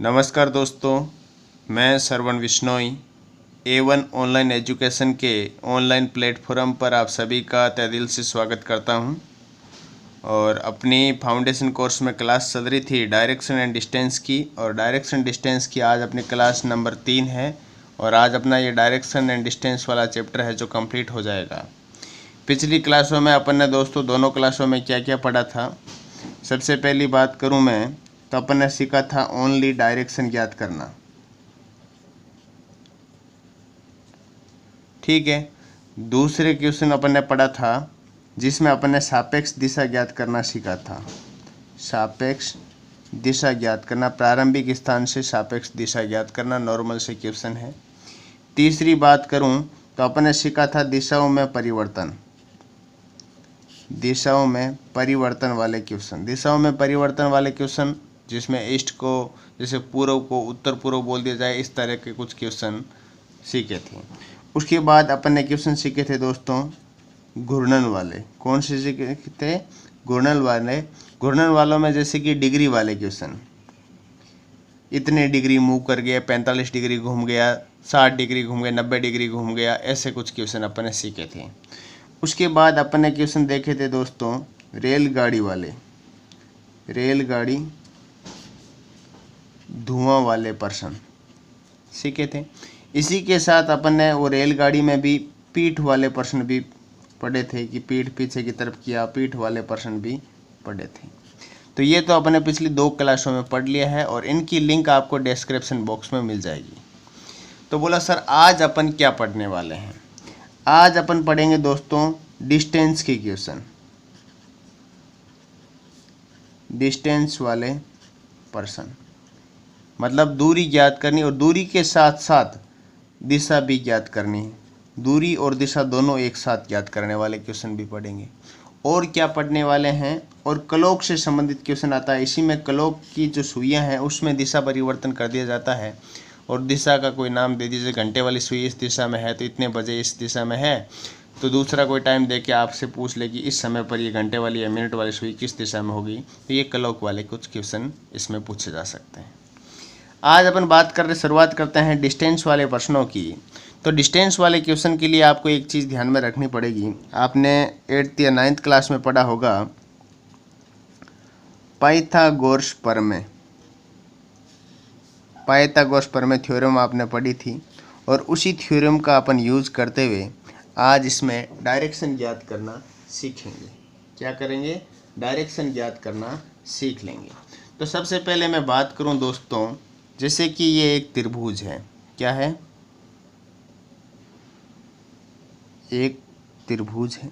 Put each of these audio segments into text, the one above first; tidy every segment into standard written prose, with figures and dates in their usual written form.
नमस्कार दोस्तों, मैं श्रवण बिश्नोई A1 ऑनलाइन एजुकेशन के ऑनलाइन प्लेटफॉर्म पर आप सभी का तहे दिल से स्वागत करता हूं। और अपनी फाउंडेशन कोर्स में क्लास चल रही थी डायरेक्शन एंड डिस्टेंस की, और डायरेक्शन डिस्टेंस की आज अपनी क्लास नंबर 3 है। और आज अपना ये डायरेक्शन एंड डिस्टेंस वाला चैप्टर है जो कंप्लीट हो जाएगा। पिछली क्लासों में अपन ने दोस्तों दोनों क्लासों में क्या क्या पढ़ा था। सबसे पहली बात करूं मैं तो अपन ने सीखा था ओनली डायरेक्शन ज्ञात करना, ठीक है। दूसरे क्वेश्चन अपन ने पढ़ा था जिसमें अपन ने सापेक्ष दिशा ज्ञात करना सीखा था। सापेक्ष दिशा ज्ञात करना, प्रारंभिक स्थान से सापेक्ष दिशा ज्ञात करना, नॉर्मल से क्वेश्चन है। तीसरी बात करूं तो अपन ने सीखा था दिशाओं में परिवर्तन, दिशाओं में परिवर्तन वाले क्वेश्चन। दिशाओं में परिवर्तन वाले क्वेश्चन जिसमें ईस्ट को जैसे पूर्व को उत्तर पूर्व बोल दिया जाए, इस तरह के कुछ क्वेश्चन सीखे थे। उसके बाद अपन ने क्वेश्चन सीखे थे दोस्तों घूर्णन वाले। कौन से सीखे थे? घूर्णन वाले। घूर्णन वालों में जैसे कि डिग्री वाले क्वेश्चन, इतने डिग्री मूव कर गया, 45 डिग्री घूम गया, 60 डिग्री घूम गया, 90 डिग्री घूम गया, ऐसे कुछ क्वेश्चन अपन ने सीखे थे। उसके बाद अपन ने क्वेश्चन देखे थे दोस्तों रेलगाड़ी वाले, रेलगाड़ी धुआं वाले प्रश्न सीखे थे। इसी के साथ अपन ने वो रेलगाड़ी में भी पीठ वाले प्रश्न भी पढ़े थे कि पीठ पीछे की तरफ किया, पीठ वाले प्रश्न भी पढ़े थे। तो ये तो अपन ने पिछली 2 क्लासों में पढ़ लिया है और इनकी लिंक आपको डिस्क्रिप्शन बॉक्स में मिल जाएगी। तो बोला सर आज अपन क्या पढ़ने वाले हैं? आज अपन पढ़ेंगे दोस्तों डिस्टेंस के क्वेश्चन, डिस्टेंस वाले प्रश्न, मतलब दूरी ज्ञात करनी और दूरी के साथ साथ दिशा भी ज्ञात करनी है। दूरी और दिशा दोनों एक साथ ज्ञात करने वाले क्वेश्चन भी पढ़ेंगे। और क्या पढ़ने वाले हैं? और क्लॉक से संबंधित क्वेश्चन आता है। इसी में क्लॉक की जो सुइयां हैं उसमें दिशा परिवर्तन कर दिया जाता है और दिशा का कोई नाम दे दीजिए। घंटे वाली सुई इस दिशा में है तो इतने बजे इस दिशा में है, तो दूसरा कोई टाइम दे के आपसे पूछ ले कि इस समय पर ये घंटे वाली या मिनट वाली सुई किस दिशा में होगी। तो ये क्लॉक वाले कुछ क्वेश्चन इसमें पूछे जा सकते हैं। आज अपन शुरुआत करते हैं डिस्टेंस वाले प्रश्नों की। तो डिस्टेंस वाले क्वेश्चन के लिए आपको एक चीज़ ध्यान में रखनी पड़ेगी। आपने 8th या 9th क्लास में पढ़ा होगा पाइथागोरस प्रमेय, पाइथागोरस प्रमेय थ्योरम आपने पढ़ी थी। और उसी थ्योरम का अपन यूज करते हुए आज इसमें डायरेक्शन ज्ञात करना सीखेंगे। क्या करेंगे? डायरेक्शन ज्ञात करना सीख लेंगे। तो सबसे पहले मैं बात करूं दोस्तों, जैसे कि ये एक त्रिभुज है। क्या है? एक त्रिभुज है।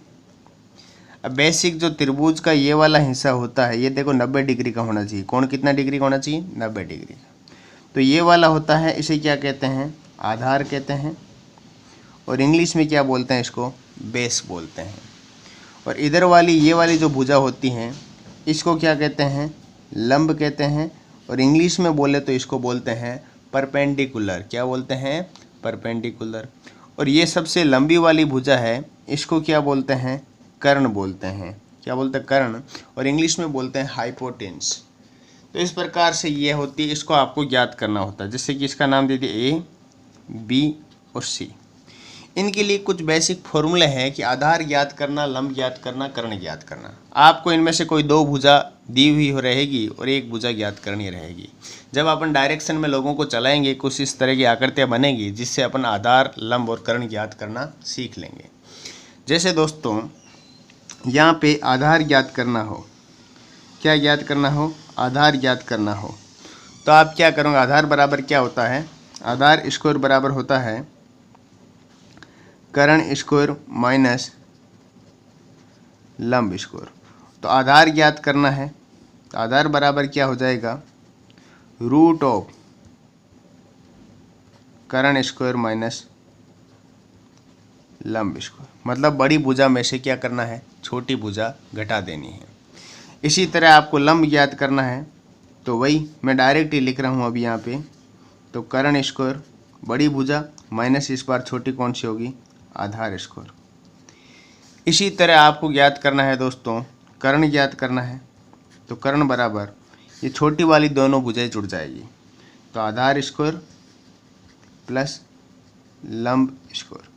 अब बेसिक जो त्रिभुज का ये वाला हिस्सा होता है, ये देखो 90 डिग्री का होना चाहिए। कौन कितना डिग्री का होना चाहिए? 90 डिग्री का। तो ये वाला होता है, इसे क्या कहते हैं? आधार कहते हैं। और इंग्लिश में क्या बोलते हैं? इसको बेस बोलते हैं। और इधर वाली ये वाली जो भुजा होती हैं इसको क्या कहते हैं? लंब कहते हैं। और इंग्लिश में बोले तो इसको बोलते हैं परपेंडिकुलर। क्या बोलते हैं? परपेंडिकुलर। और ये सबसे लंबी वाली भुजा है, इसको क्या बोलते हैं? कर्ण बोलते हैं। क्या बोलते हैं? कर्ण। और इंग्लिश में बोलते हैं हाइपोटेन्स। तो इस प्रकार से ये होती है, इसको आपको ज्ञात करना होता है। जैसे कि इसका नाम दे दिए A, B और C। इनके लिए कुछ बेसिक फॉर्मूले हैं कि आधार ज्ञात करना, लंब ज्ञात करना, कर्ण ज्ञात करना। आपको इनमें से कोई 2 भुजा दी हुई हो रहेगी और एक भुजा ज्ञात करनी रहेगी। जब अपन डायरेक्शन में लोगों को चलाएंगे कुछ इस तरह की आकृतियाँ बनेगी जिससे अपन आधार, लंब और कर्ण ज्ञात करना सीख लेंगे। जैसे दोस्तों यहाँ पे आधार ज्ञात करना हो, क्या ज्ञात करना हो? आधार ज्ञात करना हो तो आप क्या करोगे? आधार बराबर क्या होता है? आधार स्क्वायर बराबर होता है कर्ण स्क्वायर माइनस लंब स्क्वायर। तो आधार ज्ञात करना है तो आधार बराबर क्या हो जाएगा? रूट ऑफ कर्ण स्क्वायर माइनस लंब स्क्वायर। मतलब बड़ी भुजा में से क्या करना है? छोटी भुजा घटा देनी है। इसी तरह आपको लंब ज्ञात करना है तो वही मैं डायरेक्ट ही लिख रहा हूँ अभी यहाँ पे। तो कर्ण स्क्वायर बड़ी भुजा माइनस इस बार छोटी कौन सी होगी? आधार स्क्वायर। इसी तरह आपको ज्ञात करना है दोस्तों कर्ण ज्ञात करना है तो कर्ण बराबर ये छोटी वाली दोनों भुजाएं जुड़ जाएगी। तो आधार स्क्वायर प्लस लंब स्क्वायर,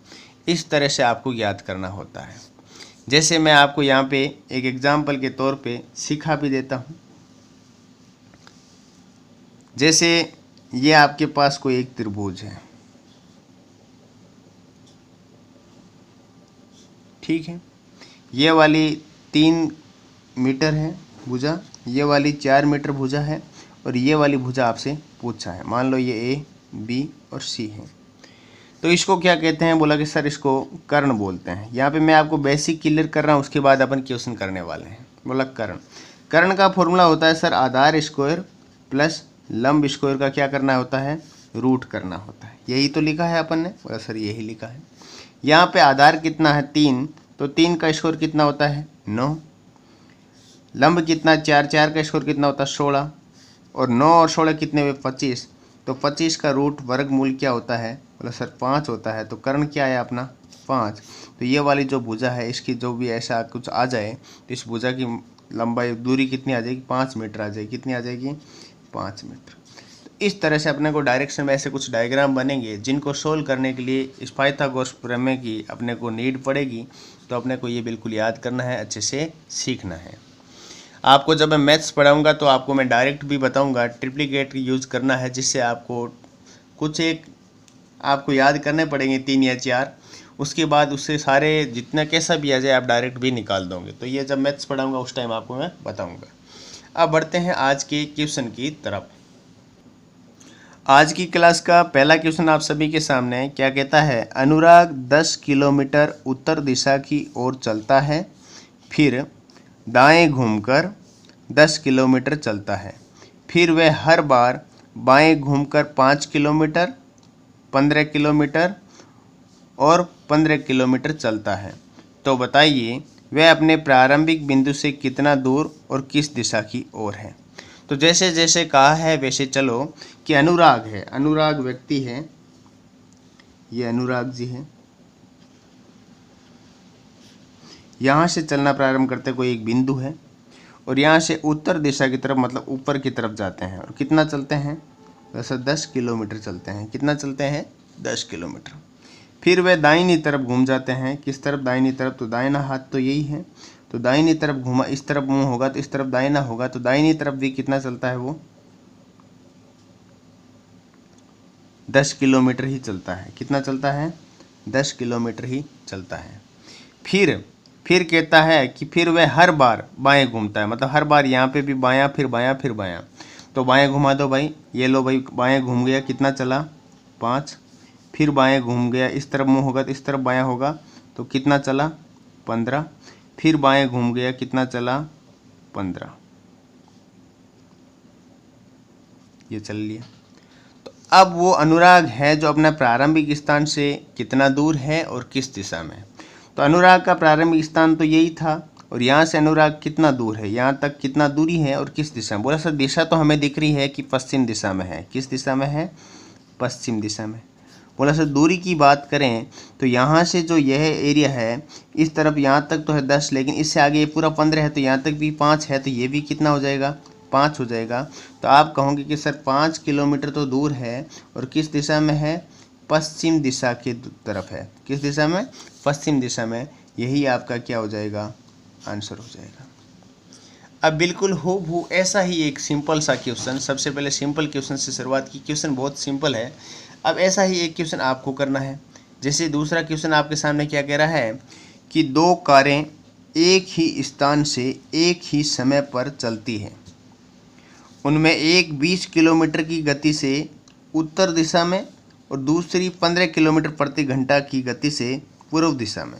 इस तरह से आपको याद करना होता है। जैसे मैं आपको यहाँ पे एक एग्जाम्पल के तौर पे सिखा भी देता हूँ। जैसे ये आपके पास कोई एक त्रिभुज है, ठीक है, ये वाली 3 मीटर है भुजा, ये वाली 4 मीटर भुजा है, और ये वाली भुजा आपसे पूछा है, मान लो ये ए, बी और सी है। तो इसको क्या कहते हैं? बोला कि सर इसको कर्ण बोलते हैं। यहाँ पे मैं आपको बेसिक क्लियर कर रहा हूँ, उसके बाद अपन क्वेश्चन करने वाले हैं। बोला कर्ण, कर्ण का फॉर्मूला होता है सर आधार स्क्वायर प्लस लंब स्क्वायर का क्या करना होता है? रूट करना होता है। यही तो लिखा है अपन ने। बोला सर यही लिखा है। यहाँ पे आधार कितना है? 3, तो 3 का स्क्वायर कितना होता है? 9। लंब कितना? 4, 4 का स्क्वायर कितना होता है? 16, और 9 और 16 कितने हुए? 25। तो 25 का रूट वर्गमूल क्या होता है? बोला सर 5 होता है। तो कर्ण क्या है अपना? 5। तो ये वाली जो भुजा है, इसकी जो भी ऐसा कुछ आ जाए, तो इस भुजा की लंबाई दूरी कितनी आ जाएगी? 5 मीटर आ जाएगी। कितनी आ जाएगी? 5 मीटर। तो इस तरह से अपने को डायरेक्शन में ऐसे कुछ डायग्राम बनेंगे, जिनको सोल्व करने के लिए इस पाइथागोरस प्रमेय की अपने को नीड पड़ेगी। तो अपने को ये बिल्कुल याद करना है, अच्छे से सीखना है। आपको जब मैं मैथ्स पढ़ाऊंगा तो आपको मैं डायरेक्ट भी बताऊंगा, ट्रिप्लिकेट यूज़ करना है, जिससे आपको कुछ एक आपको याद करने पड़ेंगे 3 या 4। उसके बाद उससे सारे जितना कैसा भी आ जाए आप डायरेक्ट भी निकाल दोगे। तो ये जब मैथ्स पढ़ाऊंगा उस टाइम आपको मैं बताऊंगा। अब बढ़ते हैं आज के क्वेश्चन की तरफ। आज की क्लास का पहला क्वेश्चन आप सभी के सामने क्या कहता है? अनुराग 10 किलोमीटर उत्तर दिशा की ओर चलता है, फिर दाएं घूमकर 10 किलोमीटर चलता है, फिर वह हर बार बाएं घूमकर 5 किलोमीटर, 15 किलोमीटर और 15 किलोमीटर चलता है। तो बताइए वह अपने प्रारंभिक बिंदु से कितना दूर और किस दिशा की ओर है? तो जैसे जैसे कहा है वैसे चलो कि अनुराग है, अनुराग व्यक्ति है, ये अनुराग जी है। यहाँ से चलना प्रारंभ करते कोई एक बिंदु है, और यहाँ से उत्तर दिशा की तरफ मतलब ऊपर की तरफ जाते हैं। और कितना चलते हैं? वैसे 10 किलोमीटर चलते हैं। कितना चलते हैं? 10 किलोमीटर। फिर वे दाहिनी तरफ घूम जाते हैं। किस तरफ? दाहिनी तरफ। तो दाहिना हाथ तो यही है, तो दाहिनी तरफ घूमा, इस तरफ मुंह होगा तो इस तरफ दाहिना होगा, तो दाहिनी तरफ भी कितना चलता है? वो 10 किलोमीटर ही चलता है। कितना चलता है? 10 किलोमीटर ही चलता है। फिर कहता है कि फिर वह हर बार बाएं घूमता है, मतलब हर बार यहाँ पे भी बायां, फिर बायां, फिर बायां। तो बाएं घुमा दो भाई, ये लो भाई, बाएं घूम गया, कितना चला? 5। फिर बाएं घूम गया, इस तरफ मुंह होगा तो इस तरफ बायां होगा, तो कितना चला? 15। फिर बाएं घूम गया, कितना चला? 15। ये चल लिया। तो अब वो अनुराग है जो अपना प्रारंभिक स्थान से कितना दूर है और किस दिशा में। तो अनुराग का प्रारंभिक स्थान तो यही था, और यहाँ से अनुराग कितना दूर है, यहाँ तक कितना दूरी है और किस दिशा में। बोला सर दिशा तो हमें दिख रही है कि पश्चिम दिशा में है। किस दिशा में है? पश्चिम दिशा में। बोला सर दूरी की बात करें तो यहाँ से जो यह एरिया है इस तरफ यहाँ तक तो है 10, लेकिन इससे आगे ये पूरा 15 है, तो यहाँ तक भी 5 है, तो ये भी कितना हो जाएगा? 5 हो जाएगा। तो आप कहोगे कि सर 5 किलोमीटर तो दूर है और किस दिशा में है? पश्चिम दिशा की तरफ है। किस दिशा में? पश्चिम दिशा में। यही आपका क्या हो जाएगा? आंसर हो जाएगा। अब बिल्कुल हूबहू ऐसा ही एक सिंपल सा क्वेश्चन, सबसे पहले सिंपल क्वेश्चन से शुरुआत की। क्वेश्चन बहुत सिंपल है। अब ऐसा ही एक क्वेश्चन आपको करना है। जैसे दूसरा क्वेश्चन आपके सामने क्या कह रहा है कि 2 कारें एक ही स्थान से एक ही समय पर चलती हैं, उनमें एक 20 किलोमीटर की गति से उत्तर दिशा में और दूसरी 15 किलोमीटर प्रति घंटा की गति से पूर्व दिशा में।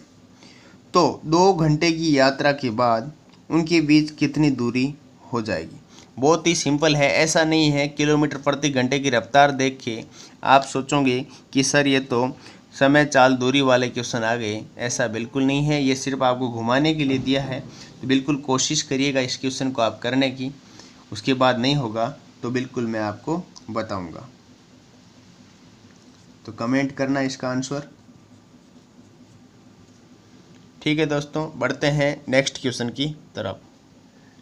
तो 2 घंटे की यात्रा के बाद उनके बीच कितनी दूरी हो जाएगी? बहुत ही सिंपल है। ऐसा नहीं है किलोमीटर प्रति घंटे की रफ्तार देख के आप सोचोगे कि सर ये तो समय चाल दूरी वाले क्वेश्चन आ गए। ऐसा बिल्कुल नहीं है, ये सिर्फ आपको घुमाने के लिए दिया है। तो बिल्कुल कोशिश करिएगा इस क्वेश्चन को आप करने की। उसके बाद नहीं होगा तो बिल्कुल मैं आपको बताऊंगा। तो कमेंट करना इसका आंसर। ठीक है दोस्तों, बढ़ते हैं नेक्स्ट क्वेश्चन की तरफ।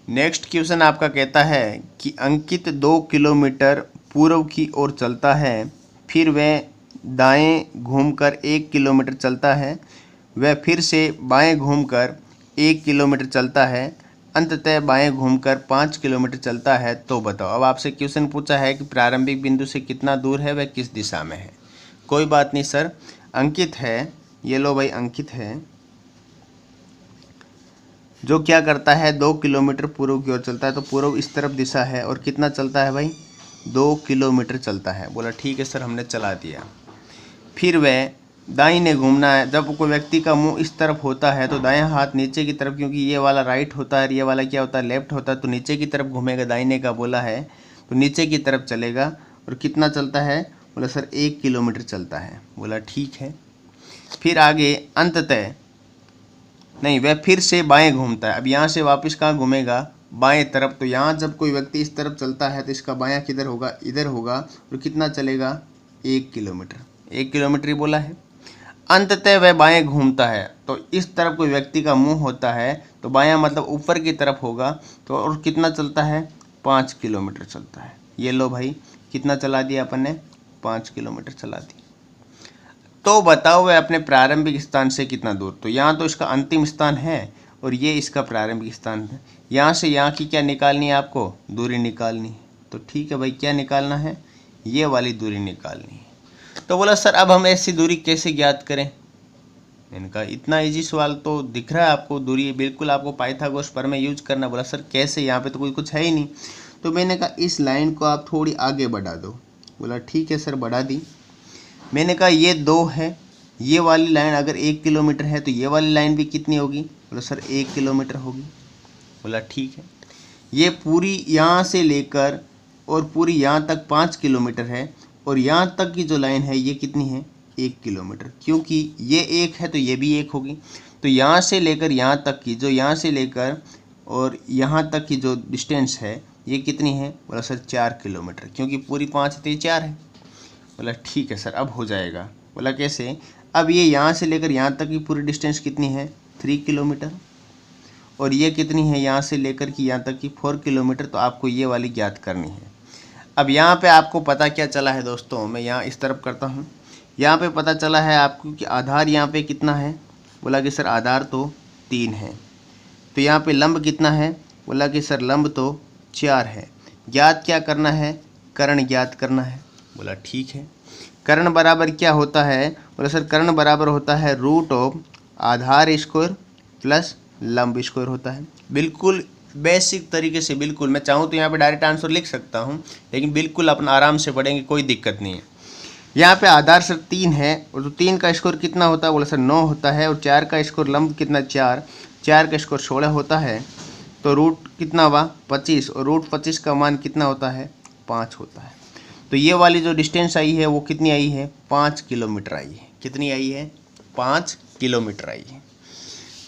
नेक्स्ट क्वेश्चन आपका कहता है कि अंकित 2 किलोमीटर पूर्व की ओर चलता है, फिर वह दाएं घूमकर 1 किलोमीटर चलता है, वह फिर से बाएं घूमकर 1 किलोमीटर चलता है, अंततः बाएं घूमकर 5 किलोमीटर चलता है, तो बताओ। अब आपसे क्वेश्चन पूछा है कि प्रारंभिक बिंदु से कितना दूर है, वह किस दिशा में है। कोई बात नहीं सर, अंकित है, ये लो भाई अंकित है, जो क्या करता है 2 किलोमीटर पूर्व की ओर चलता है। तो पूर्व इस तरफ दिशा है और कितना चलता है भाई, 2 किलोमीटर चलता है। बोला ठीक है सर, हमने चला दिया। फिर वह दाहिने घूमना है। जब कोई व्यक्ति का मुंह इस तरफ होता है तो दायां हाथ नीचे की तरफ, क्योंकि ये वाला राइट होता है, ये वाला क्या होता है, लेफ्ट होता है, तो नीचे की तरफ घूमेगा। दाहिने का बोला है तो नीचे की तरफ चलेगा। और कितना चलता है, बोला सर 1 किलोमीटर चलता है। बोला ठीक है। फिर आगे अंततः नहीं, वह फिर से बाएं घूमता है। अब यहाँ से वापस कहाँ घूमेगा, बाएं तरफ। तो यहाँ जब कोई व्यक्ति इस तरफ चलता है तो इसका बायां किधर होगा, इधर होगा। और कितना चलेगा, 1 किलोमीटर। 1 किलोमीटर ही बोला है। अंततः वह बाएं घूमता है, तो इस तरफ कोई व्यक्ति का मुंह होता है तो बायां मतलब ऊपर की तरफ होगा। तो और कितना चलता है, 5 किलोमीटर चलता है। ये लो भाई, कितना चला दिया अपन ने, 5 किलोमीटर चला दिया। तो बताओ वह अपने प्रारंभिक स्थान से कितना दूर। तो यहाँ तो इसका अंतिम स्थान है और ये इसका प्रारंभिक स्थान है। यहाँ से यहाँ की क्या निकालनी है आपको, दूरी निकालनी है। तो ठीक है भाई, क्या निकालना है, ये वाली दूरी निकालनी है। तो बोला सर अब हम ऐसी दूरी कैसे ज्ञात करें। इनका इतना इजी सवाल तो दिख रहा है आपको, दूरी बिल्कुल आपको पाइथागोरस पर में यूज करना। बोला सर कैसे, यहाँ पे तो कोई कुछ है ही नहीं। तो मैंने कहा इस लाइन को आप थोड़ी आगे बढ़ा दो। बोला ठीक है सर, बढ़ा दी। मैंने कहा ये 2 है, ये वाली लाइन अगर 1 किलोमीटर है तो ये वाली लाइन भी कितनी होगी। बोला सर 1 किलोमीटर होगी। बोला ठीक है। ये पूरी यहाँ से लेकर और पूरी यहाँ तक 5 किलोमीटर है, और यहाँ तक की जो लाइन है ये कितनी है, 1 किलोमीटर। क्योंकि ये 1 है तो ये भी 1 होगी। तो यहाँ से लेकर यहाँ तक की, जो यहाँ से लेकर और यहाँ तक की जो डिस्टेंस है ये कितनी है। बोला सर 4 किलोमीटर, क्योंकि पूरी 5 है तो ये 4 है। बोला ठीक है सर, अब हो जाएगा। बोला कैसे, अब ये यहाँ से लेकर यहाँ तक की पूरी डिस्टेंस कितनी है, 3 किलोमीटर। और ये कितनी है, यहाँ से लेकर कि यहाँ तक की 4 किलोमीटर। तो आपको ये वाली ज्ञात करनी है। अब यहाँ पे आपको पता क्या चला है दोस्तों, मैं यहाँ इस तरफ करता हूँ। यहाँ पे पता चला है आपको कि आधार यहाँ पे कितना है। बोला कि सर आधार तो 3 है। तो यहाँ पे लंब कितना है। बोला कि सर लंब तो 4 है। ज्ञात क्या करना है, कर्ण ज्ञात करना है। बोला ठीक है। कर्ण बराबर क्या होता है। बोला सर कर्ण बराबर होता है रूट ऑफ आधार स्क्वायर प्लस लंब स्क्वायर होता है। बिल्कुल बेसिक तरीके से, बिल्कुल मैं चाहूँ तो यहाँ पे डायरेक्ट आंसर लिख सकता हूँ, लेकिन बिल्कुल अपना आराम से पढ़ेंगे, कोई दिक्कत नहीं है। यहाँ पे आधार सर 3 है, और तो 3 का स्कोर कितना होता है। बोला सर 9 होता है। और 4 का स्कोर लंब कितना, 4 का स्कोर 16 होता है। तो रूट कितना हुआ, 25। और रूट 25 का मान कितना होता है, 5 होता है। तो ये वाली जो डिस्टेंस आई है वो कितनी आई है, 5 किलोमीटर आई है। कितनी आई है, 5 किलोमीटर आई है।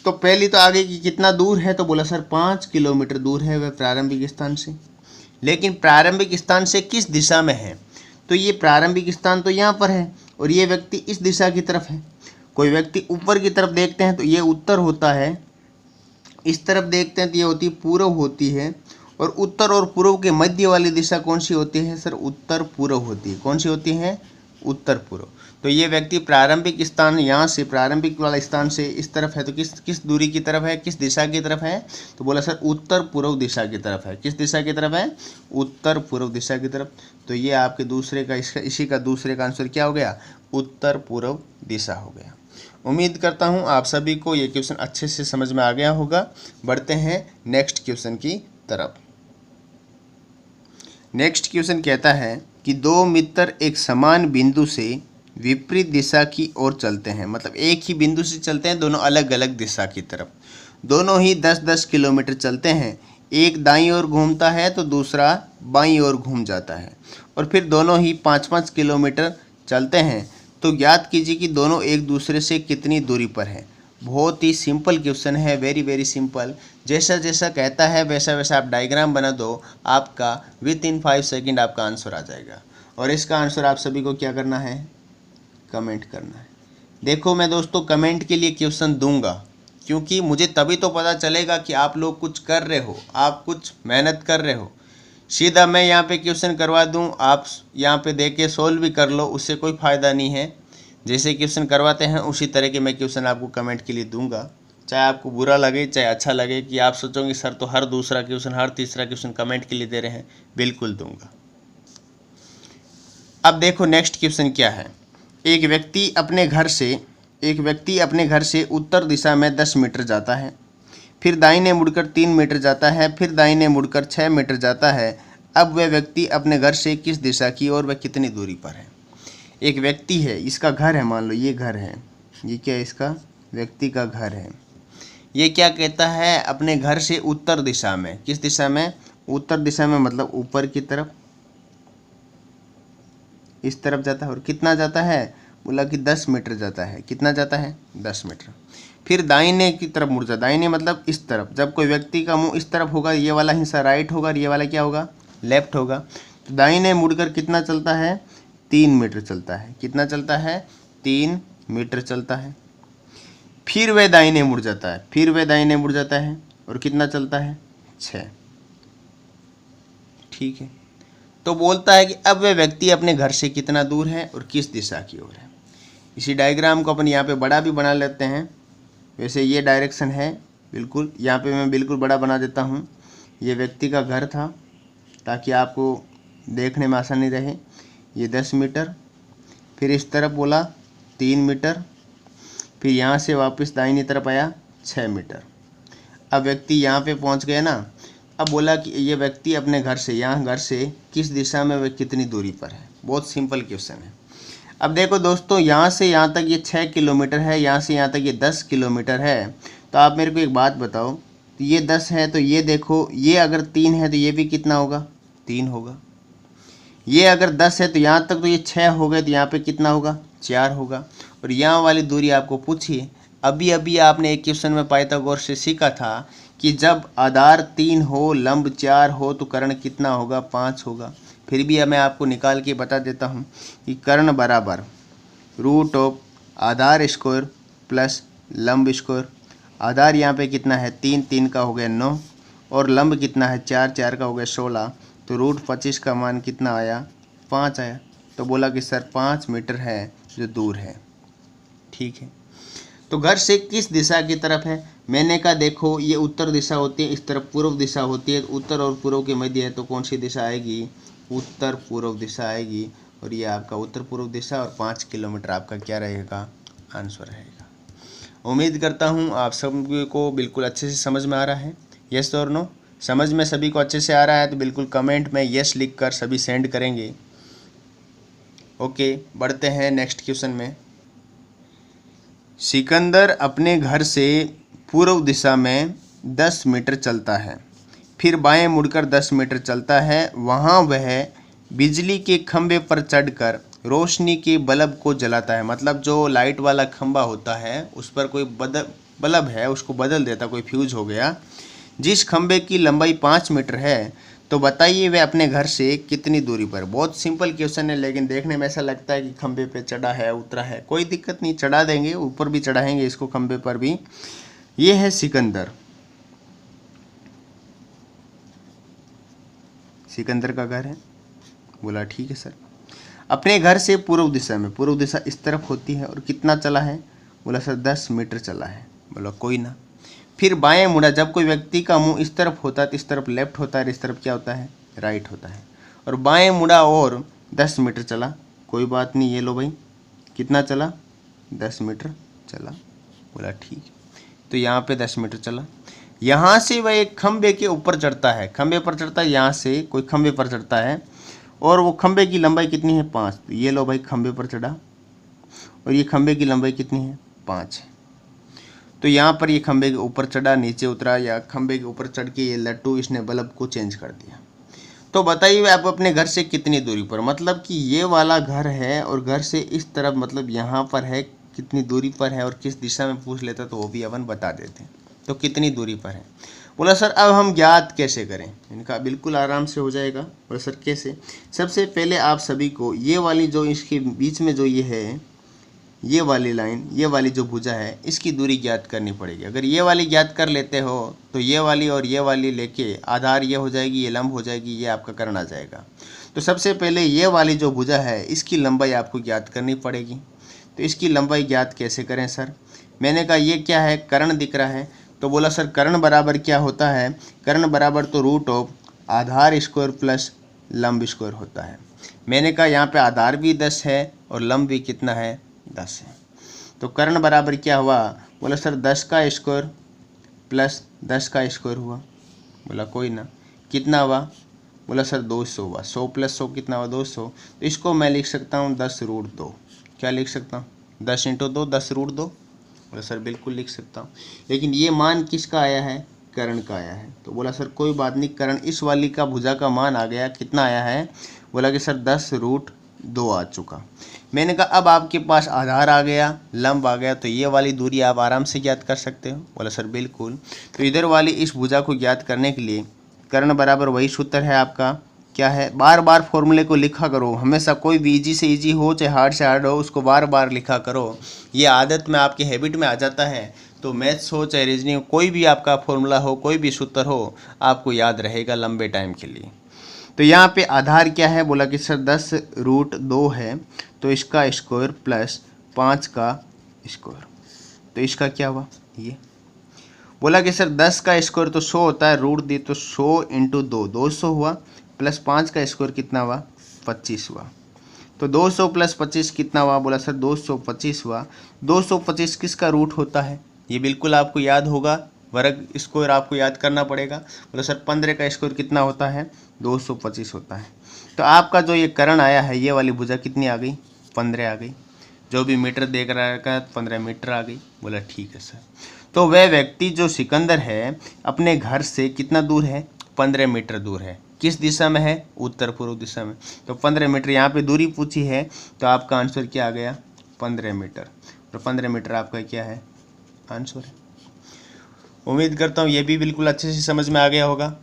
तो पहली तो आगे की कितना दूर है। तो बोला सर 5 किलोमीटर दूर है वह प्रारंभिक स्थान से। लेकिन प्रारंभिक स्थान से किस दिशा में है। तो ये प्रारंभिक स्थान तो यहाँ पर है और ये व्यक्ति इस दिशा की तरफ है। कोई व्यक्ति ऊपर की तरफ देखते हैं तो ये उत्तर होता है, इस तरफ देखते हैं तो ये होती है पूर्व होती है। और उत्तर और पूर्व के मध्य वाली दिशा कौन सी होती है सर, उत्तर पूर्व होती है। कौन सी होती है, उत्तर पूर्व। तो ये व्यक्ति प्रारंभिक स्थान यहाँ से, प्रारंभिक वाला स्थान से इस तरफ है, तो किस दूरी की तरफ है, किस दिशा की तरफ है। तो बोला सर उत्तर पूर्व दिशा की तरफ है। किस दिशा की तरफ है, उत्तर पूर्व दिशा की तरफ। तो ये आपके दूसरे का, इसी का दूसरे का आंसर क्या हो गया, उत्तर पूर्व दिशा हो गया। उम्मीद करता हूँ आप सभी को ये क्वेश्चन अच्छे से समझ में आ गया होगा। बढ़ते हैं नेक्स्ट क्वेश्चन की तरफ। नेक्स्ट क्वेश्चन कहता है कि 2 मित्र एक समान बिंदु से विपरीत दिशा की ओर चलते हैं। मतलब एक ही बिंदु से चलते हैं, दोनों अलग अलग दिशा की तरफ। दोनों ही 10-10 किलोमीटर चलते हैं। एक दाईं ओर घूमता है तो दूसरा बाईं ओर घूम जाता है। और फिर दोनों ही 5-5 किलोमीटर चलते हैं। तो ज्ञात कीजिए कि दोनों एक दूसरे से कितनी दूरी पर है। बहुत ही सिंपल क्वेश्चन है, वेरी वेरी सिंपल। जैसा जैसा कहता है वैसा वैसा आप डायग्राम बना दो, आपका विद इन 5 सेकेंड आपका आंसर आ जाएगा। और इसका आंसर आप सभी को क्या करना है, कमेंट करना है। देखो मैं दोस्तों कमेंट के लिए क्वेश्चन दूंगा, क्योंकि मुझे तभी तो पता चलेगा कि आप लोग कुछ कर रहे हो, आप कुछ मेहनत कर रहे हो। सीधा मैं यहाँ पे क्वेश्चन करवा दूँ, आप यहाँ पे देख के सोल्व भी कर लो, उससे कोई फ़ायदा नहीं है। जैसे क्वेश्चन करवाते हैं उसी तरह के मैं क्वेश्चन आपको कमेंट के लिए दूंगा, चाहे आपको बुरा लगे चाहे अच्छा लगे कि आप सोचोगे सर तो हर दूसरा क्वेश्चन हर तीसरा क्वेश्चन कमेंट के लिए दे रहे हैं, बिल्कुल दूंगा। अब देखो नेक्स्ट क्वेश्चन क्या है। एक व्यक्ति अपने घर से उत्तर दिशा में 10 मीटर जाता है, फिर दाहिने मुड़कर 3 मीटर जाता है, फिर दाहिने मुड़कर 6 मीटर जाता है। अब वह व्यक्ति अपने घर से किस दिशा की और वह कितनी दूरी पर है। एक व्यक्ति है, इसका घर है, मान लो ये घर है, ये क्या है, इसका व्यक्ति का घर है। ये क्या कहता है, अपने घर से उत्तर दिशा में, किस दिशा में, उत्तर दिशा में, मतलब ऊपर की तरफ, इस तरफ जाता है। और कितना जाता है, बोला कि 10 मीटर जाता है। कितना जाता है, 10 मीटर। फिर दाहिने की तरफ मुड़ जाता, दाहिने मतलब इस तरफ। जब कोई व्यक्ति का मुंह इस तरफ होगा, ये वाला हिस्सा राइट होगा और ये वाला क्या होगा, लेफ्ट होगा। तो दाहिने मुड़कर कितना चलता है, 3 मीटर चलता है। कितना चलता है, 3 मीटर चलता है। फिर वह दाहिने मुड़ जाता है, फिर वह दाहिने मुड़ जाता है और कितना चलता है, 6। ठीक है। तो बोलता है कि अब वह व्यक्ति अपने घर से कितना दूर है और किस दिशा की ओर है। इसी डायग्राम को अपन यहाँ पे बड़ा भी बना लेते हैं। वैसे ये डायरेक्शन है, बिल्कुल यहाँ पे मैं बिल्कुल बड़ा बना देता हूँ। ये व्यक्ति का घर था ताकि आपको देखने में आसानी रहे। ये 10 मीटर, फिर इस तरफ बोला 3 मीटर, फिर यहाँ से वापस दाहिनी तरफ आया 6 मीटर। अब व्यक्ति यहाँ पे पहुँच गया ना। अब बोला कि ये व्यक्ति अपने घर से, यहाँ घर से किस दिशा में वह कितनी दूरी पर है। बहुत सिंपल क्वेश्चन है। अब देखो दोस्तों, यहाँ से यहाँ तक ये 6 किलोमीटर है, यहाँ से यहाँ तक ये 10 किलोमीटर है। तो आप मेरे को एक बात बताओ, तो ये 10 है तो ये देखो, ये अगर 3 है तो ये भी कितना होगा, 3 होगा। ये अगर 10 है तो यहाँ तक तो ये 6 हो गए, तो यहाँ पे कितना होगा, 4 होगा। और यहाँ वाली दूरी आपको पूछिए, अभी अभी आपने एक क्वेश्चन में पाइथागोरस से सीखा था कि जब आधार 3 हो, लंब 4 हो तो कर्ण कितना होगा, 5 होगा। फिर भी मैं आपको निकाल के बता देता हूँ कि कर्ण बराबर रूट ऑफ आधार स्क्वायर प्लस लंब स्क्वायर। आधार यहाँ पे कितना है, 3, 3 का हो गया 9, और लंब कितना है, 4, 4 का हो गया 16। तो रूट 25 का मान कितना आया, 5 आया। तो बोला कि सर 5 मीटर है जो दूर है। ठीक है। तो घर से किस दिशा की तरफ है, मैंने कहा देखो ये उत्तर दिशा होती है, इस तरफ पूर्व दिशा होती है। उत्तर और पूर्व के मध्य है तो कौन सी दिशा आएगी, उत्तर पूर्व दिशा आएगी। और ये आपका उत्तर पूर्व दिशा और 5 किलोमीटर आपका क्या रहेगा, आंसर रहेगा। उम्मीद करता हूँ आप सभी को बिल्कुल अच्छे से समझ में आ रहा है। यस और नो, समझ में सभी को अच्छे से आ रहा है तो बिल्कुल कमेंट में यस लिख कर सभी सेंड करेंगे। ओके, बढ़ते हैं नेक्स्ट क्वेश्चन में। सिकंदर अपने घर से पूर्व दिशा में 10 मीटर चलता है, फिर बाएं मुड़कर 10 मीटर चलता है। वहाँ वह बिजली के खंभे पर चढ़कर रोशनी के बल्ब को जलाता है। मतलब जो लाइट वाला खंभा होता है उस पर कोई बल्ब है, उसको बदल देता, कोई फ्यूज हो गया। जिस खंभे की लंबाई 5 मीटर है, तो बताइए वह अपने घर से कितनी दूरी पर। बहुत सिंपल क्वेश्चन है, लेकिन देखने में ऐसा लगता है कि खंभे पे चढ़ा है, उतरा है। कोई दिक्कत नहीं, चढ़ा देंगे, ऊपर भी चढ़ाएंगे इसको, खंभे पर भी। ये है सिकंदर, सिकंदर का घर है। बोला ठीक है सर। अपने घर से पूर्व दिशा में, पूर्व दिशा इस तरफ होती है, और कितना चला है, बोला सर 10 मीटर चला है। बोला कोई ना। फिर बाएं मुड़ा, जब कोई व्यक्ति का मुंह इस तरफ होता है तो इस तरफ लेफ्ट होता है, इस तरफ क्या होता है, राइट होता है। और बाएं मुड़ा और 10 मीटर चला। कोई बात नहीं, ये लो भाई, कितना चला, 10 मीटर चला। बोला ठीक। तो यहाँ पे 10 मीटर चला। यहाँ से वह एक खंभे के ऊपर चढ़ता है, खंभे पर चढ़ता है, यहाँ से कोई खंभे पर चढ़ता है, और वो खंभे की लंबाई कितनी है, 5। तो ये लो भाई, खंभे पर चढ़ा, और ये खंभे की लंबाई कितनी है, 5 है। तो यहाँ पर ये खंभे के ऊपर चढ़ा, नीचे उतरा, या खंभे के ऊपर चढ़ के ये लट्टू इसने बल्ब को चेंज कर दिया। तो बताइए आप अपने घर से कितनी दूरी पर, मतलब कि ये वाला घर है और घर से इस तरफ, मतलब यहाँ पर है, कितनी दूरी पर है, और किस दिशा में पूछ लेता तो वो भी अपन बता देते। तो कितनी दूरी पर है। बोला सर अब हम ज्ञात कैसे करें। इनका बिल्कुल आराम से हो जाएगा। बोला सर कैसे। सबसे पहले आप सभी को ये वाली जो इसके बीच में जो ये है, ये वाली लाइन, ये वाली जो भुजा है, इसकी दूरी ज्ञात करनी पड़ेगी। अगर ये वाली ज्ञात कर लेते हो तो ये वाली और ये वाली लेके आधार ये हो जाएगी, ये लंब हो जाएगी, ये आपका कर्ण आ जाएगा। तो सबसे पहले ये वाली जो भुजा है इसकी लंबाई आपको ज्ञात करनी पड़ेगी। तो इसकी लंबाई ज्ञात कैसे करें सर? मैंने कहा ये क्या है, कर्ण दिख रहा है। तो बोला सर कर्ण बराबर क्या होता है? कर्ण बराबर तो रूट ऑफ आधार स्क्वायर प्लस लंब स्क्वायर होता है। मैंने कहा यहाँ पे आधार भी 10 है और लंब भी कितना है? 10 है। तो कर्ण बराबर क्या हुआ? बोला सर 10 का स्क्वायर प्लस 10 का स्क्वायर हुआ। बोला कोई ना, कितना हुआ? बोला सर 200 हुआ। 100 प्लस 100 कितना हुआ? 200। तो इसको मैं लिख सकता हूँ 10√2। क्या लिख सकता हूँ? 10 × 2 10√2। बोला सर बिल्कुल लिख सकता हूँ, लेकिन ये मान किसका आया है? कर्ण का आया है। तो बोला सर कोई बात नहीं, कर्ण इस वाली का भुजा का मान आ गया, कितना आया है? बोला कि सर 10√2 आ चुका। मैंने कहा अब आपके पास आधार आ गया, लंब आ गया, तो ये वाली दूरी आप आराम से ज्ञात कर सकते हो। बोला सर बिल्कुल। तो इधर वाली इस भुजा को ज्ञात करने के लिए कर्ण बराबर वही सूत्र है आपका, क्या है? बार बार फॉर्मूले को लिखा करो, हमेशा कोई भी इजी से इजी हो चाहे हार्ड से हार्ड हो, उसको बार बार लिखा करो। ये आदत में आपकी हैबिट में आ जाता है, तो मैथ्स हो चाहे रीजनिंग हो, कोई भी आपका फॉर्मूला हो, कोई भी सूत्र हो, आपको याद रहेगा लंबे टाइम के लिए। तो यहाँ पे आधार क्या है? बोला कि सर 10√2 है, तो इसका स्क्वायर प्लस 5 का स्क्वायर। तो इसका क्या हुआ? ये बोला कि सर 10 का स्क्वायर तो 100 होता है, रूट दी तो 100 × 2 200 हुआ, प्लस 5 का स्क्वायर कितना हुआ? 25 हुआ। तो 200 प्लस 25 कितना हुआ? बोला सर 225 हुआ। 225 किसका रूट होता है? ये बिल्कुल आपको याद होगा, वर्ग स्क्वायर आपको याद करना पड़ेगा। बोला सर 15 का स्क्वायर कितना होता है? 225 होता है। तो आपका जो ये कर्ण आया है, ये वाली भुजा कितनी आ गई? 15 आ गई। जो भी मीटर देख रहा है 15 मीटर आ गई। बोला ठीक है सर। तो वह व्यक्ति जो सिकंदर है अपने घर से कितना दूर है? 15 मीटर दूर है। किस दिशा में है? उत्तर पूर्व दिशा में। तो 15 मीटर यहाँ पे दूरी पूछी है, तो आपका आंसर क्या आ गया? 15 मीटर। तो 15 मीटर आपका क्या है? आंसर है। उम्मीद करता हूँ ये भी बिल्कुल अच्छे से समझ में आ गया होगा।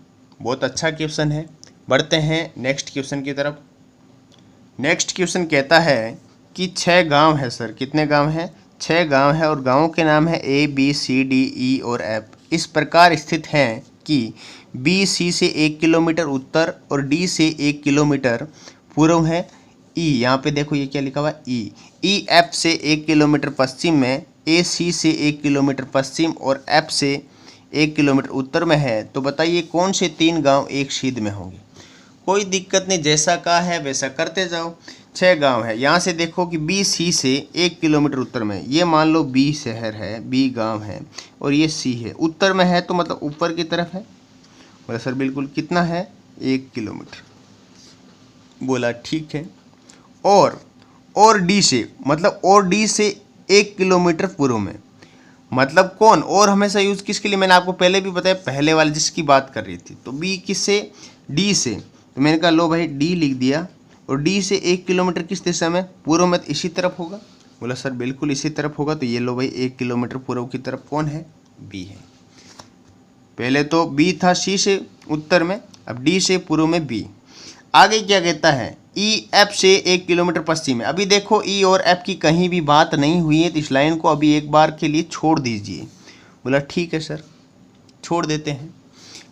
बहुत अच्छा क्वेश्चन है। बढ़ते हैं नेक्स्ट क्वेश्चन की तरफ। नेक्स्ट क्वेश्चन कहता है कि 6 गांव है सर। कितने गांव हैं? 6 गांव है और गांवों के नाम है A B C D E और F। इस प्रकार स्थित हैं कि B C से 1 किलोमीटर उत्तर और D से 1 किलोमीटर पूर्व है। E यहाँ पे देखो ये क्या लिखा हुआ है? E F से 1 किलोमीटर पश्चिम में, A C से 1 किलोमीटर पश्चिम और F से 1 किलोमीटर उत्तर में है। तो बताइए कौन से 3 गांव एक सीध में होंगे? कोई दिक्कत नहीं, जैसा कहा है वैसा करते जाओ। 6 गांव है, यहाँ से देखो कि B C से 1 किलोमीटर उत्तर में, ये मान लो B शहर है, B गांव है और ये C है। उत्तर में है तो मतलब ऊपर की तरफ है। बोला सर बिल्कुल। कितना है? 1 किलोमीटर। बोला ठीक है। और D से, मतलब और D से 1 किलोमीटर पूर्व में, मतलब कौन? और हमेशा यूज़ किसके लिए? मैंने आपको पहले भी बताया, पहले वाले जिसकी बात कर रही थी। तो B किससे? D से। तो मैंने कहा लो भाई D लिख दिया। और D से 1 किलोमीटर किस दिशा में? पूर्व में। तो इसी तरफ होगा। बोला सर बिल्कुल इसी तरफ होगा। तो ये लो भाई 1 किलोमीटर पूर्व की तरफ कौन है? B है। पहले तो B था C से उत्तर में, अब D से पूर्व में B। आगे क्या कहता है? E F से 1 किलोमीटर पश्चिम में। अभी देखो E और F की कहीं भी बात नहीं हुई है, तो इस लाइन को अभी एक बार के लिए छोड़ दीजिए। बोला ठीक है सर, छोड़ देते हैं।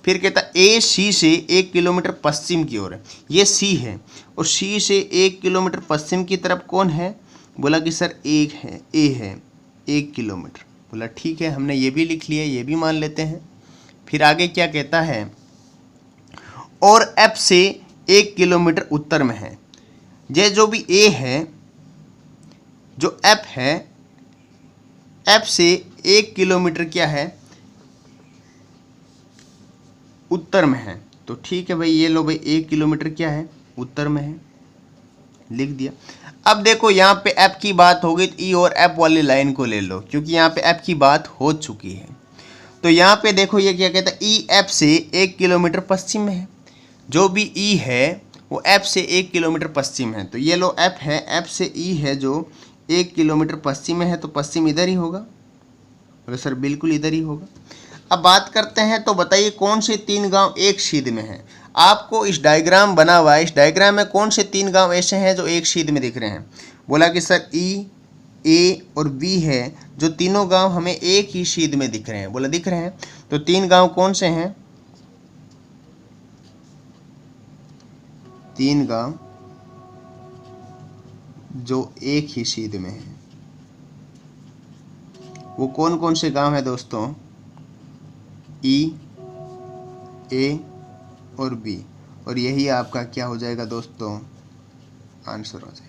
फिर कहता A C से 1 किलोमीटर पश्चिम की ओर है। ये C है और C से 1 किलोमीटर पश्चिम की तरफ कौन है? बोला कि सर A है 1 किलोमीटर। बोला ठीक है, हमने ये भी लिख लिया, ये भी मान लेते हैं। फिर आगे क्या कहता है? और F से 1 किलोमीटर उत्तर में है। ये जो भी A है, जो F है, F से 1 किलोमीटर क्या है? उत्तर में है। तो ठीक है भाई, ये लो भाई 1 किलोमीटर क्या है? उत्तर में है, लिख दिया। अब देखो यहाँ पे F की बात हो गई, तो E और F वाली लाइन को ले लो, क्योंकि यहाँ पे F की बात हो चुकी है। तो यहाँ पे देखो ये क्या कहता है? E F से 1 किलोमीटर पश्चिम में है। जो भी E है वो F से 1 किलोमीटर पश्चिम है। तो ये लो F है, F से E है जो 1 किलोमीटर पश्चिम में है, तो पश्चिम इधर ही होगा। बोले सर बिल्कुल इधर ही होगा। अब बात करते हैं, तो बताइए कौन से 3 गांव एक सीध में हैं? आपको इस डायग्राम बना हुआ है, इस डायग्राम में कौन से 3 गांव ऐसे हैं जो एक सीध में दिख रहे हैं? बोला कि सर E ए और बी है, जो तीनों गांव हमें एक ही शीट में दिख रहे हैं। बोला दिख रहे हैं, तो 3 गांव कौन से हैं? 3 गांव जो एक ही शीट में है, वो कौन कौन से गांव हैं दोस्तों? ई, ए और बी। और यही आपका क्या हो जाएगा दोस्तों? आंसर हो जाएगा।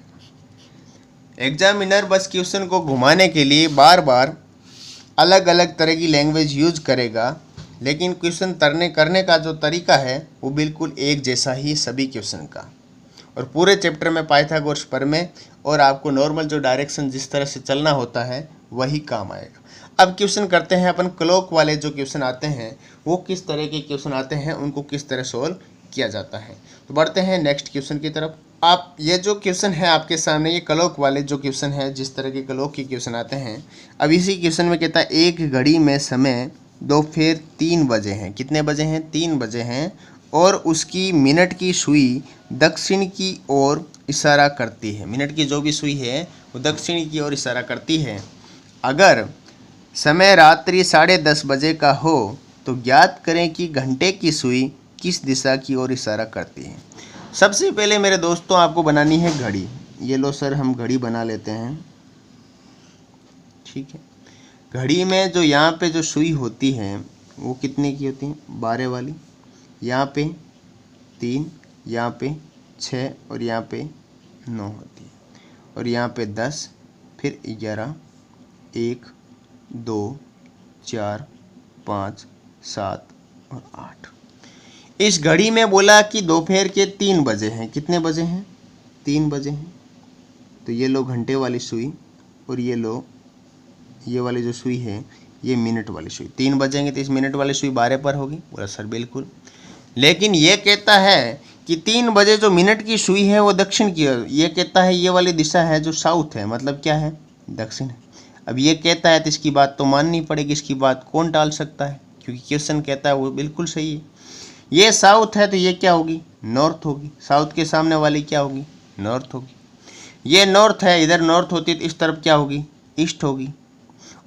एग्जामिनर बस क्वेश्चन को घुमाने के लिए बार बार अलग अलग तरह की लैंग्वेज यूज करेगा, लेकिन क्वेश्चन करने का जो तरीका है वो बिल्कुल एक जैसा ही सभी क्वेश्चन का। और पूरे चैप्टर में पाइथागोरस प्रमेय और आपको नॉर्मल जो डायरेक्शन जिस तरह से चलना होता है वही काम आएगा। अब क्वेश्चन करते हैं अपन। क्लॉक वाले जो क्वेश्चन आते हैं वो किस तरह के क्वेश्चन आते हैं, उनको किस तरह सोल्व किया जाता है। तो बढ़ते हैं नेक्स्ट क्वेश्चन की तरफ। आप ये जो क्वेश्चन है आपके सामने, ये क्लॉक वाले जो क्वेश्चन है, जिस तरह के क्लॉक के क्वेश्चन आते हैं। अब इसी क्वेश्चन में कहता है एक घड़ी में समय दोपहर 3 बजे हैं। कितने बजे हैं? 3 बजे हैं। और उसकी मिनट की सुई दक्षिण की ओर इशारा करती है। मिनट की जो भी सुई है वो दक्षिण की ओर इशारा करती है। अगर समय रात्रि 10:30 बजे का हो तो ज्ञात करें कि घंटे की सुई किस दिशा की ओर इशारा करती है। सबसे पहले मेरे दोस्तों आपको बनानी है घड़ी। ये लो सर, हम घड़ी बना लेते हैं, ठीक है। घड़ी में जो यहाँ पे जो सुई होती है वो कितने की होती है? 12 वाली। यहाँ पे 3, यहाँ पे 6 और यहाँ पे 9 होती है। और यहाँ पे 10, फिर 11, 1, 2, 4, 5, 7 और 8। इस घड़ी में बोला कि दोपहर के 3 बजे हैं। कितने बजे हैं? 3 बजे हैं। तो ये लो घंटे वाली सुई, और ये लो ये वाली जो सुई है ये मिनट वाली सुई। 3 बजेंगे तो इस मिनट वाली सुई 12 पर होगी। बोला सर बिल्कुल, लेकिन ये कहता है कि 3 बजे जो मिनट की सुई है वो दक्षिण की ओर, ये कहता है ये वाली दिशा है जो साउथ है, मतलब क्या है? दक्षिण है। अब ये कहता है तो इसकी बात तो माननी पड़ेगी। इसकी बात कौन टाल सकता है? क्योंकि क्वेश्चन कहता है वो बिल्कुल सही है। ये साउथ है तो ये क्या होगी? नॉर्थ होगी। साउथ के सामने वाली क्या होगी? नॉर्थ होगी। ये नॉर्थ है, इधर नॉर्थ होती है तो इस तरफ क्या होगी? ईस्ट होगी।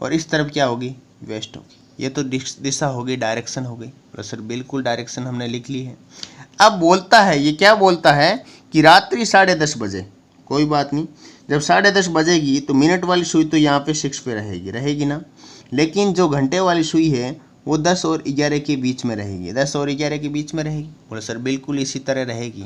और इस तरफ क्या होगी? वेस्ट होगी। ये तो दिशा होगी, डायरेक्शन हो गई। तो सर बिल्कुल डायरेक्शन हमने लिख ली है। अब बोलता है, ये क्या बोलता है कि रात्रि 10:30 बजे। कोई बात नहीं, जब 10:30 बजेगी तो मिनट वाली सुई तो यहाँ पे 6 पे रहेगी ना। लेकिन जो घंटे वाली सुई है वो 10 और 11 के बीच में रहेगी। 10 और 11 के बीच में रहेगी। बोले सर बिल्कुल इसी तरह रहेगी।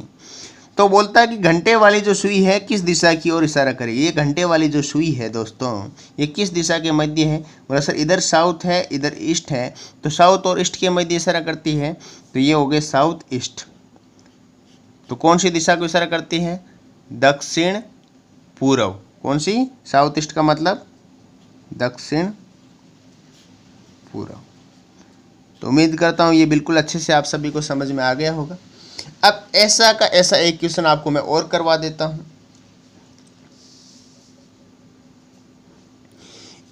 तो बोलता है कि घंटे वाली जो सुई है किस दिशा की ओर इशारा करेगी। ये घंटे वाली जो सुई है दोस्तों, ये किस दिशा के मध्य है? बोला सर इधर साउथ है, इधर ईस्ट है, तो साउथ और ईस्ट के मध्य इशारा करती है। तो ये हो गए साउथ ईस्ट। तो कौन सी दिशा को इशारा करती है? दक्षिण पूर्व। कौन सी? साउथ ईस्ट का मतलब दक्षिण पूर्व। तो उम्मीद करता हूँ ये बिल्कुल अच्छे से आप सभी को समझ में आ गया होगा। अब ऐसा का ऐसा एक क्वेश्चन आपको मैं और करवा देता हूं।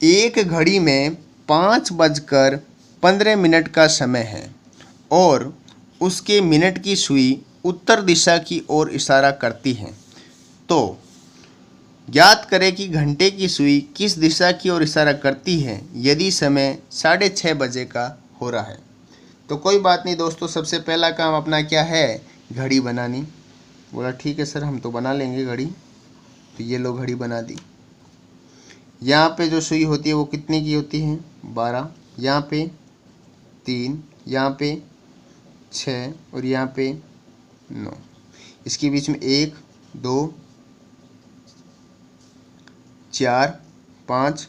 एक घड़ी में 5:15 का समय है और उसके मिनट की सुई उत्तर दिशा की ओर इशारा करती है। तो ज्ञात करें कि घंटे की सुई किस दिशा की ओर इशारा करती है यदि समय 6:30 बजे का हो रहा है। तो कोई बात नहीं दोस्तों, सबसे पहला काम अपना क्या है? घड़ी बनानी। बोला ठीक है सर, हम तो बना लेंगे घड़ी। तो ये लो घड़ी बना दी। यहाँ पे जो सुई होती है वो कितने की होती है? 12। यहाँ पे 3, यहाँ पे 6 और यहाँ पे 9। इसके बीच में 1, 2, 4, 5,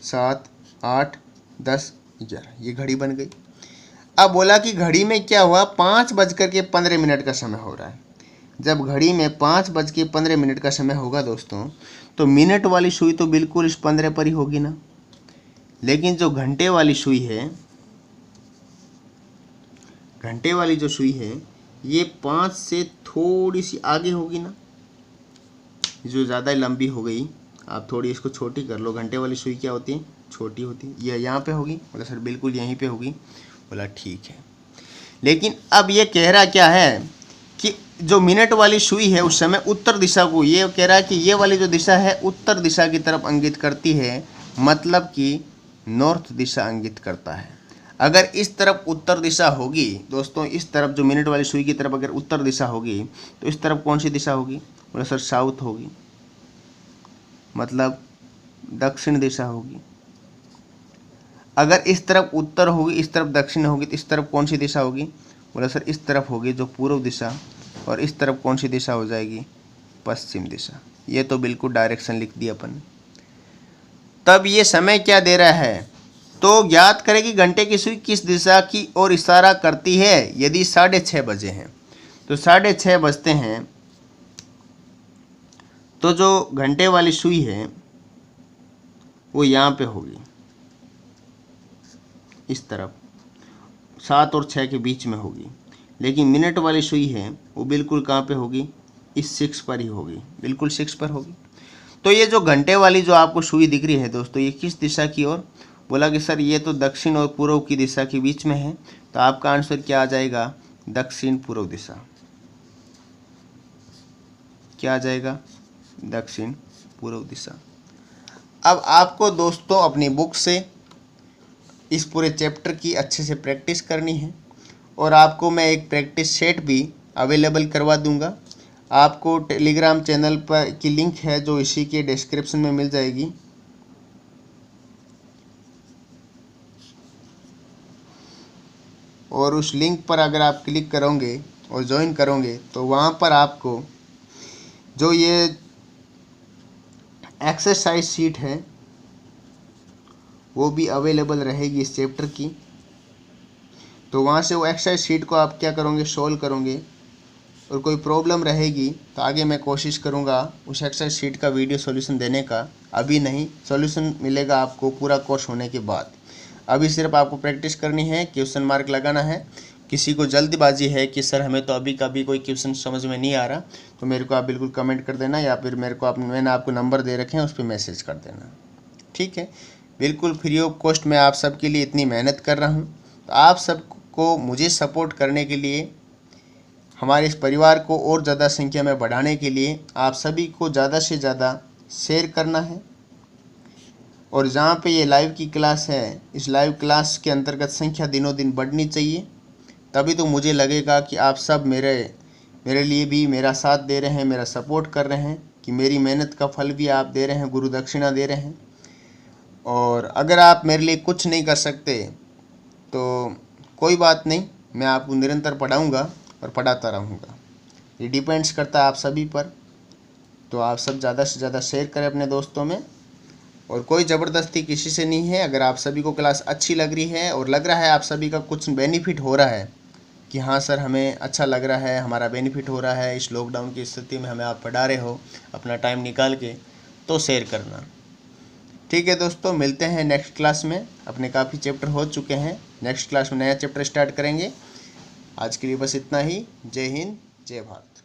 7, 8, 10, 11। ये घड़ी बन गई। अब बोला कि घड़ी में क्या हुआ? 5:15 का समय हो रहा है। जब घड़ी में 5:15 का समय होगा दोस्तों, तो मिनट वाली सुई तो बिल्कुल इस 15 पर ही होगी ना। लेकिन जो घंटे वाली सुई है, घंटे वाली जो सुई है ये 5 से थोड़ी सी आगे होगी ना। जो ज़्यादा लंबी हो गई, आप थोड़ी इसको छोटी कर लो। घंटे वाली सुई क्या होती है? छोटी होती है। ये यहाँ पे होगी। बोला सर बिल्कुल यहीं पे होगी। बोला ठीक है, लेकिन अब ये कह रहा क्या है कि जो मिनट वाली सुई है उस समय उत्तर दिशा को, ये कह रहा है कि ये वाली जो दिशा है उत्तर दिशा की तरफ इंगित करती है, मतलब कि नॉर्थ दिशा इंगित करता है। अगर इस तरफ उत्तर दिशा होगी दोस्तों, इस तरफ जो मिनट वाली सुई की तरफ अगर उत्तर दिशा होगी तो इस तरफ कौन सी दिशा होगी? बोला सर साउथ होगी, मतलब दक्षिण दिशा होगी। अगर इस तरफ उत्तर होगी, इस तरफ दक्षिण होगी, तो इस तरफ कौन सी दिशा होगी? बोला सर इस तरफ होगी, जो पूर्व दिशा। और इस तरफ कौन सी दिशा हो जाएगी? पश्चिम दिशा। ये तो बिल्कुल डायरेक्शन लिख दिया अपन। तब ये समय क्या दे रहा है? तो ज्ञात करें कि घंटे की सुई किस दिशा की ओर इशारा करती है। यदि 6:30 बजे हैं तो 6:30 बजते हैं तो जो घंटे वाली सुई है वो यहाँ पे होगी, इस तरफ 7 और 6 के बीच में होगी। लेकिन मिनट वाली सुई है वो बिल्कुल कहाँ पे होगी? इस 6 पर ही होगी, बिल्कुल 6 पर होगी। तो ये जो घंटे वाली जो आपको सुई दिख रही है दोस्तों, ये किस दिशा की ओर? बोला कि सर ये तो दक्षिण और पूर्व की दिशा के बीच में है, तो आपका आंसर क्या आ जाएगा? दक्षिण पूर्व दिशा। क्या आ जाएगा? दक्षिण पूर्व दिशा। अब आपको दोस्तों अपनी बुक से इस पूरे चैप्टर की अच्छे से प्रैक्टिस करनी है, और आपको मैं एक प्रैक्टिस सेट भी अवेलेबल करवा दूंगा। आपको टेलीग्राम चैनल पर की लिंक है जो इसी के डिस्क्रिप्शन में मिल जाएगी। और उस लिंक पर अगर आप क्लिक करोगे और ज्वाइन करोगे तो वहाँ पर आपको जो ये एक्सरसाइज शीट है वो भी अवेलेबल रहेगी इस चैप्टर की। तो वहाँ से वो एक्सरसाइज शीट को आप क्या करोगे? सोल्व करोगे। और कोई प्रॉब्लम रहेगी तो आगे मैं कोशिश करूँगा उस एक्सरसाइज शीट का वीडियो सॉल्यूशन देने का। अभी नहीं, सॉल्यूशन मिलेगा आपको पूरा कोर्स होने के बाद। अभी सिर्फ आपको प्रैक्टिस करनी है, क्वेश्चन मार्क लगाना है। किसी को जल्दबाजी है कि सर हमें तो अभी कभी कोई क्वेश्चन समझ में नहीं आ रहा, तो मेरे को आप बिल्कुल कमेंट कर देना, या फिर मेरे को मैंने आपको नंबर दे रखे हैं उस पर मैसेज कर देना। ठीक है, बिल्कुल फ्री ऑफ कॉस्ट मैं आप सबके लिए इतनी मेहनत कर रहा हूँ। तो आप सबको मुझे सपोर्ट करने के लिए, हमारे इस परिवार को और ज़्यादा संख्या में बढ़ाने के लिए आप सभी को ज़्यादा से ज़्यादा शेयर करना है। और जहाँ पे ये लाइव की क्लास है, इस लाइव क्लास के अंतर्गत संख्या दिनों दिन बढ़नी चाहिए, तभी तो मुझे लगेगा कि आप सब मेरे लिए भी मेरा साथ दे रहे हैं, मेरा सपोर्ट कर रहे हैं, कि मेरी मेहनत का फल भी आप दे रहे हैं, गुरु दक्षिणा दे रहे हैं। और अगर आप मेरे लिए कुछ नहीं कर सकते तो कोई बात नहीं, मैं आपको निरंतर पढ़ाऊँगा और पढ़ाता रहूँगा। ये डिपेंड्स करता है आप सभी पर। तो आप सब ज़्यादा से ज़्यादा शेयर करें अपने दोस्तों में, और कोई ज़बरदस्ती किसी से नहीं है। अगर आप सभी को क्लास अच्छी लग रही है और लग रहा है आप सभी का कुछ बेनिफिट हो रहा है कि हाँ सर हमें अच्छा लग रहा है, हमारा बेनिफिट हो रहा है, इस लॉकडाउन की स्थिति में हमें आप पढ़ा रहे हो अपना टाइम निकाल के, तो शेयर करना। ठीक है दोस्तों, मिलते हैं नेक्स्ट क्लास में। अपने काफ़ी चैप्टर हो चुके हैं, नेक्स्ट क्लास में नया चैप्टर स्टार्ट करेंगे। आज के लिए बस इतना ही। जय हिंद, जय भारत।